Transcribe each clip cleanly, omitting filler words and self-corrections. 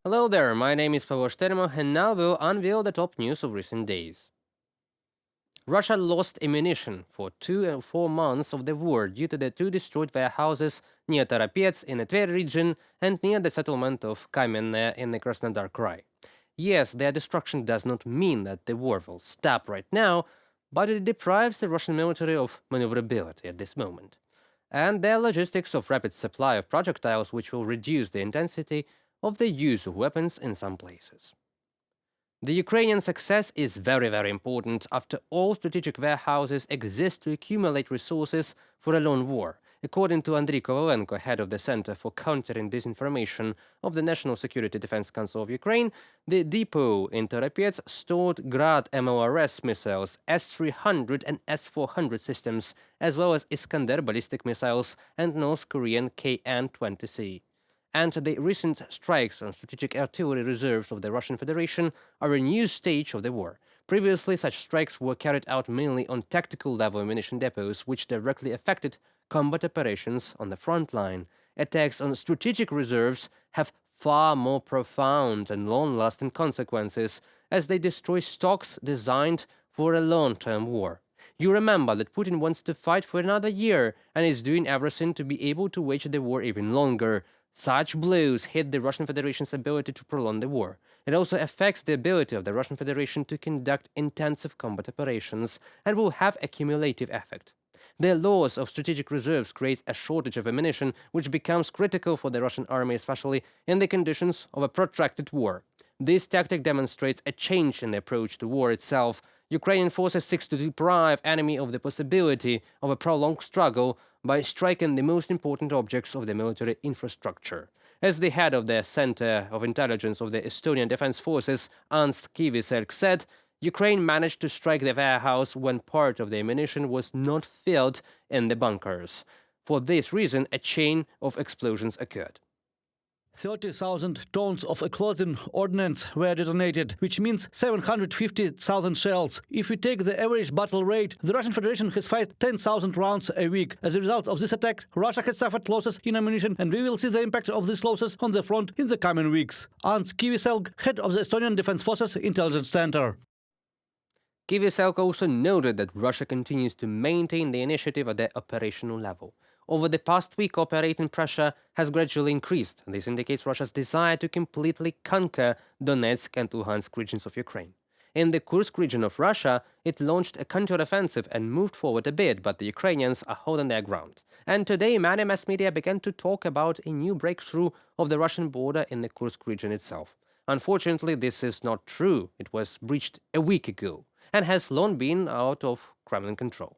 Hello there, my name is Pavel Shtermo, and now we'll unveil the top news of recent days. Russia lost ammunition for 2 and 4 months of the war due to the two destroyed warehouses near Tarapets in the Tver region and near the settlement of Kamenное in the Krasnodar Krai. Yes, their destruction does not mean that the war will stop right now, but it deprives the Russian military of maneuverability at this moment, and their logistics of rapid supply of projectiles, which will reduce the intensity of the use of weapons in some places. The Ukrainian success is very important. After all, strategic warehouses exist to accumulate resources for a long war. According to Andriy Kovalenko, head of the Center for Countering Disinformation of the National Security Defense Council of Ukraine, the depot in Tarapets stored Grad MLRS missiles, S-300 and S-400 systems, as well as Iskander ballistic missiles and North Korean KN-20C. And the recent strikes on strategic artillery reserves of the Russian Federation are a new stage of the war. Previously, such strikes were carried out mainly on tactical-level ammunition depots, which directly affected combat operations on the front line. Attacks on strategic reserves have far more profound and long-lasting consequences, as they destroy stocks designed for a long-term war. You remember that Putin wants to fight for another year and is doing everything to be able to wage the war even longer. Such blows hit the Russian Federation's ability to prolong the war. It also affects the ability of the Russian Federation to conduct intensive combat operations and will have a cumulative effect. The loss of strategic reserves creates a shortage of ammunition, which becomes critical for the Russian army, especially in the conditions of a protracted war. This tactic demonstrates a change in the approach to war itself. Ukrainian forces seek to deprive enemy of the possibility of a prolonged struggle by striking the most important objects of the military infrastructure. As the head of the Center of Intelligence of the Estonian Defense Forces, Ants Kiviselk, said, Ukraine managed to strike the warehouse when part of the ammunition was not filled in the bunkers. For this reason, a chain of explosions occurred. 30,000 tons of explosive ordnance were detonated, which means 750,000 shells. If we take the average battle rate, the Russian Federation has fired 10,000 rounds a week. As a result of this attack, Russia has suffered losses in ammunition, and we will see the impact of these losses on the front in the coming weeks. Ants Kiviselk, head of the Estonian Defense Forces Intelligence Center. Kiviselk also noted that Russia continues to maintain the initiative at the operational level. Over the past week, operating pressure has gradually increased. This indicates Russia's desire to completely conquer Donetsk and Luhansk regions of Ukraine. In the Kursk region of Russia, it launched a counteroffensive and moved forward a bit, but the Ukrainians are holding their ground. And today, many mass media began to talk about a new breakthrough of the Russian border in the Kursk region itself. Unfortunately, this is not true. It was breached a week ago and has long been out of Kremlin control.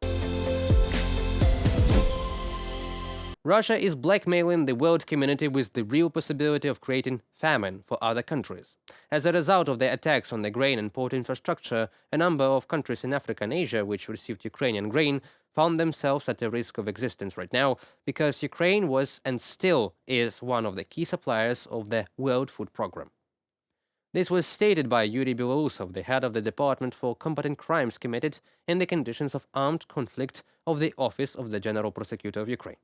Russia is blackmailing the world community with the real possibility of creating famine for other countries. As a result of the attacks on the grain and port infrastructure, a number of countries in Africa and Asia which received Ukrainian grain found themselves at a risk of existence right now because Ukraine was and still is one of the key suppliers of the World Food Program. This was stated by Yuri Belousov, the head of the Department for Combating Crimes Committed in the Conditions of Armed Conflict of the Office of the General Prosecutor of Ukraine.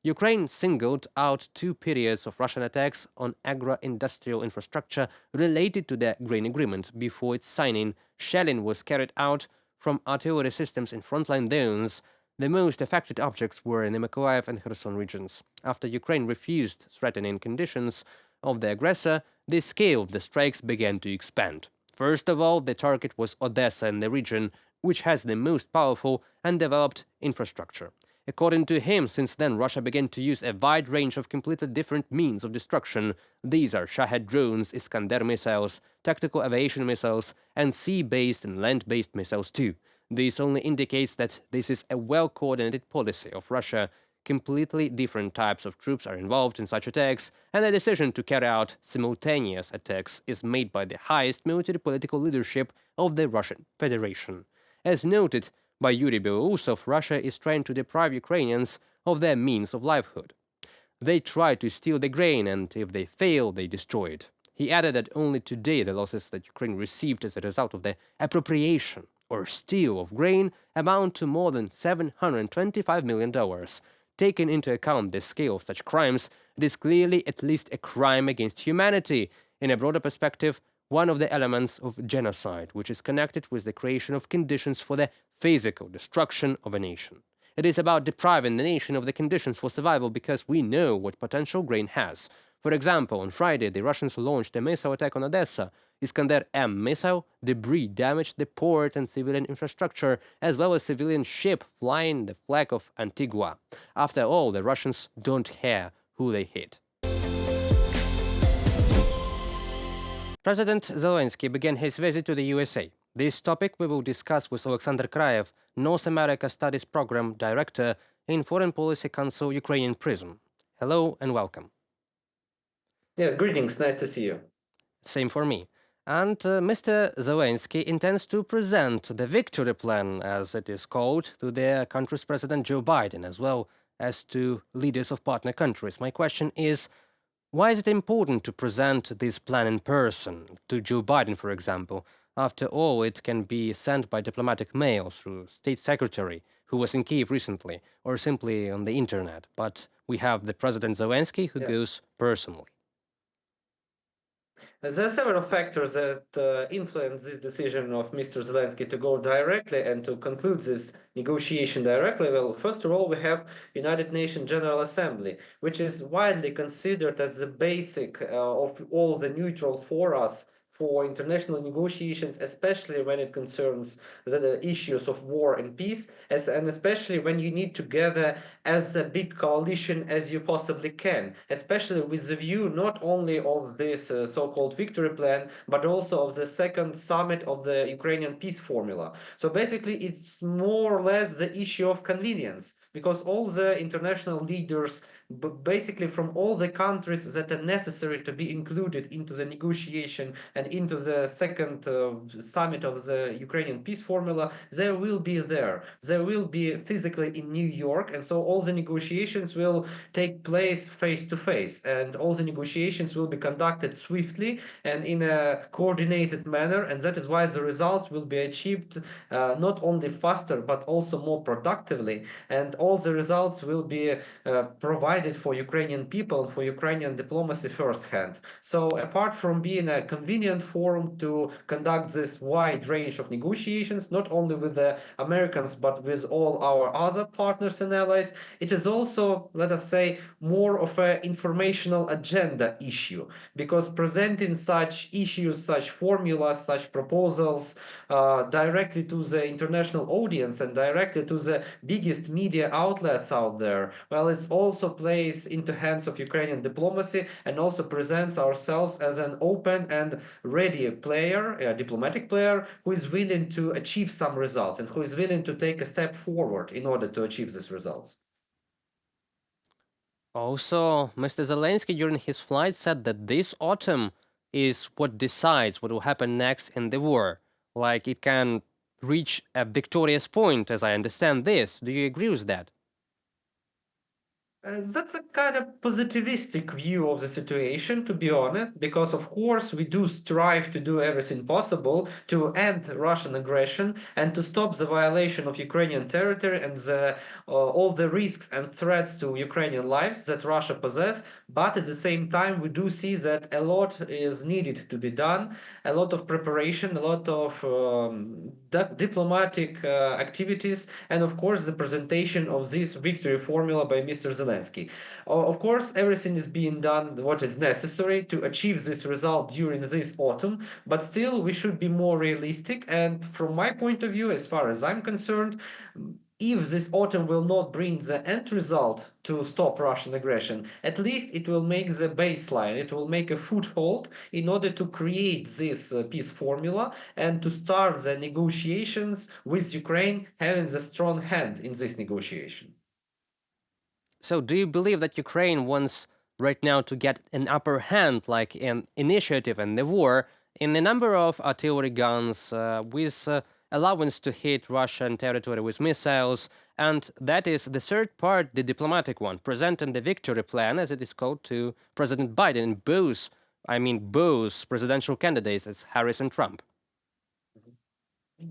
Ukraine singled out 2 periods of Russian attacks on agro-industrial infrastructure related to the grain agreement. Before its signing, shelling was carried out from artillery systems in frontline zones. The most affected objects were in the Mykolaiv and Kherson regions. After Ukraine refused threatening conditions of the aggressor, the scale of the strikes began to expand. First of all, the target was Odessa in the region, which has the most powerful and developed infrastructure. According to him, since then, Russia began to use a wide range of completely different means of destruction. These are Shahed drones, Iskander missiles, tactical aviation missiles, and sea-based and land-based missiles too. This only indicates that this is a well-coordinated policy of Russia. Completely different types of troops are involved in such attacks, and the decision to carry out simultaneous attacks is made by the highest military political leadership of the Russian Federation. As noted by Yuri Belousov, Russia is trying to deprive Ukrainians of their means of livelihood. They try to steal the grain, and if they fail, they destroy it. He added that only today the losses that Ukraine received as a result of the appropriation or steal of grain amount to more than $725 million. Taking into account the scale of such crimes, it is clearly at least a crime against humanity. In a broader perspective, one of the elements of genocide, which is connected with the creation of conditions for the physical destruction of a nation. It is about depriving the nation of the conditions for survival because we know what potential grain has. For example, on Friday, the Russians launched a missile attack on Odessa. Iskander M missile debris damaged the port and civilian infrastructure, as well as civilian ship flying the flag of Antigua. After all, the Russians don't care who they hit. President Zelenskyy began his visit to the USA. This topic we will discuss with Oleksandr Kraier, North America Studies Program Director in Foreign Policy Council Ukrainian Prism. Hello and welcome. Yes, greetings. Nice to see you. Same for me. And Mr. Zelenskyy intends to present the victory plan, as it is called, to the country's President Joe Biden, as well as to leaders of partner countries. My question is, why is it important to present this plan in person, to Joe Biden, for example? After all, it can be sent by diplomatic mail through State Secretary, who was in Kiev recently, or simply on the internet. But we have the President Zelenskyy who goes personally. There are several factors that influence this decision of Mr. Zelenskyy to go directly and to conclude this negotiation directly. Well, first of all, we have United Nations General Assembly, which is widely considered as the basic of all the neutral forums for international negotiations, especially when it concerns the issues of war and peace, and especially when you need to gather as a big coalition as you possibly can, especially with the view not only of this so-called victory plan, but also of the second summit of the Ukrainian peace formula. So basically, it's more or less the issue of convenience, because all the international leaders, basically from all the countries that are necessary to be included into the negotiation and into the second summit of the Ukrainian peace formula, they will be there. They will be physically in New York, and so all the negotiations will take place face to face, and all the negotiations will be conducted swiftly and in a coordinated manner, and that is why the results will be achieved not only faster but also more productively, and all the results will be provided for Ukrainian people and for Ukrainian diplomacy firsthand. So apart from being a convenient forum to conduct this wide range of negotiations, not only with the Americans but with all our other partners and allies, it is also, let us say, more of an informational agenda issue, because presenting such issues, such formulas, such proposals directly to the international audience and directly to the biggest media outlets out there, well, it's also plays into hands of Ukrainian diplomacy and also presents ourselves as an open and ready player, a diplomatic player, who is willing to achieve some results and who is willing to take a step forward in order to achieve these results. Also, Mr. Zelenskyy during his flight said that this autumn is what decides what will happen next in the war. Like it can reach a victorious point, as I understand this. Do you agree with that? That's a kind of positivistic view of the situation, to be honest, because of course we do strive to do everything possible to end Russian aggression and to stop the violation of Ukrainian territory and all the risks and threats to Ukrainian lives that Russia possesses. But at the same time, we do see that a lot is needed to be done, a lot of preparation, a lot of diplomatic activities, and of course the presentation of this victory formula by Mr. Zelenskyy. Of course, everything is being done what is necessary to achieve this result during this autumn, but still we should be more realistic. And from my point of view, as far as I'm concerned, if this autumn will not bring the end result to stop Russian aggression, at least it will make the baseline, it will make a foothold in order to create this peace formula and to start the negotiations with Ukraine having the strong hand in this negotiation. So, do you believe that Ukraine wants right now to get an upper hand, like an initiative in the war, in the number of artillery guns, with allowance to hit Russian territory with missiles, and that is the third part, the diplomatic one, presenting the victory plan, as it is called, to President Biden, both presidential candidates, as Harris and Trump?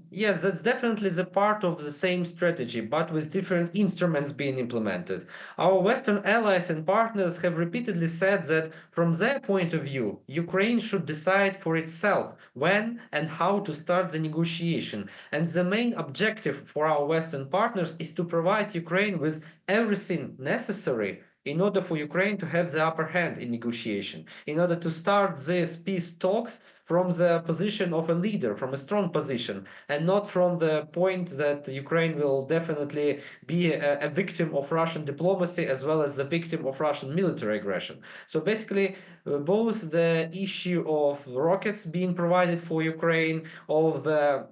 Yes, that's definitely the part of the same strategy, but with different instruments being implemented. Our Western allies and partners have repeatedly said that, from their point of view, Ukraine should decide for itself when and how to start the negotiation. And the main objective for our Western partners is to provide Ukraine with everything necessary in order for Ukraine to have the upper hand in negotiation, in order to start these peace talks from the position of a leader, from a strong position, and not from the point that Ukraine will definitely be a victim of Russian diplomacy as well as a victim of Russian military aggression. So basically, both the issue of rockets being provided for Ukraine, of the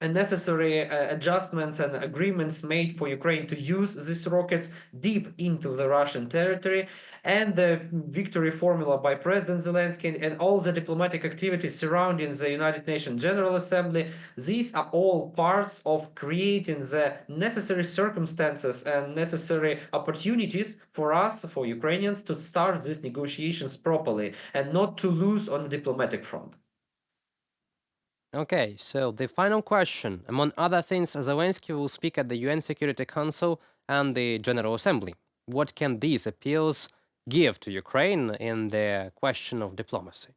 necessary adjustments and agreements made for Ukraine to use these rockets deep into the Russian territory, and the victory formula by President Zelenskyy and all the diplomatic activities surrounding the United Nations General Assembly, these are all parts of creating the necessary circumstances and necessary opportunities for us, for Ukrainians, to start these negotiations properly and not to lose on the diplomatic front. Okay, so the final question. Among other things, Zelensky will speak at the UN Security Council and the General Assembly. What can these appeals give to Ukraine in the question of diplomacy?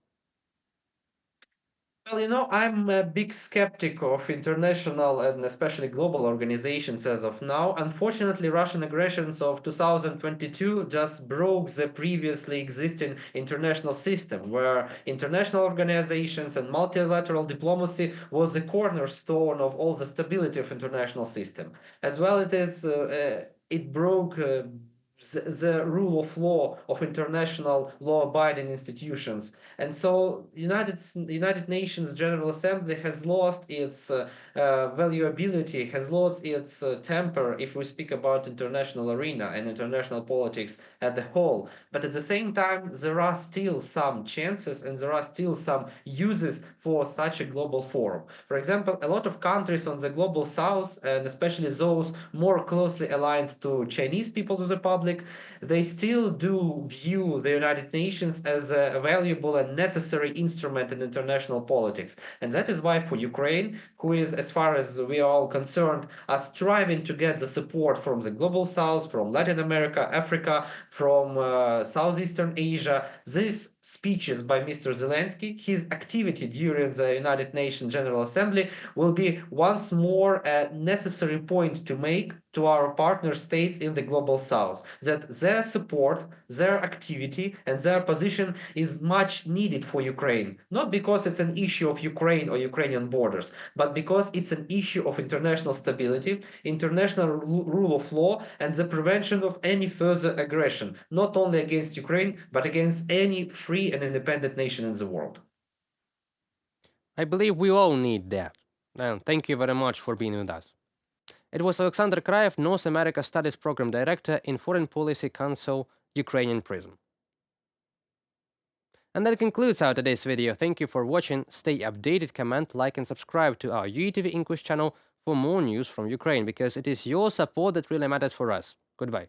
Well, I'm a big skeptic of international and especially global organizations as of now. Unfortunately, Russian aggressions of 2022 just broke the previously existing international system, where international organizations and multilateral diplomacy was the cornerstone of all the stability of international system. As well, it broke the rule of law of international law-abiding institutions, and so United Nations General Assembly has lost its valuability, has lost its temper if we speak about international arena and international politics at the whole. But at the same time, there are still some chances and there are still some uses for such a global forum. For example, a lot of countries on the global south, and especially those more closely aligned to Chinese People's Republic, they still do view the United Nations as a valuable and necessary instrument in international politics. And that is why for Ukraine, who is, as far as we are all concerned, are striving to get the support from the global south, from Latin America, Africa, from Southeastern Asia, these speeches by Mr. Zelensky, his activity during the United Nations General Assembly, will be once more a necessary point to make to our partner states in the global south, that their support, their activity, and their position is much needed for Ukraine, not because it's an issue of Ukraine or Ukrainian borders, but because it's an issue of international stability, international rule of law, and the prevention of any further aggression, not only against Ukraine, but against any free and independent nation in the world. I believe we all need that. And thank you very much for being with us. It was Oleksandr Kraier, North America Studies Program Director in Foreign Policy Council, Ukrainian Prism. And that concludes our today's video. Thank you for watching. Stay updated, comment, like, and subscribe to our UATV English channel for more news from Ukraine, because it is your support that really matters for us. Goodbye.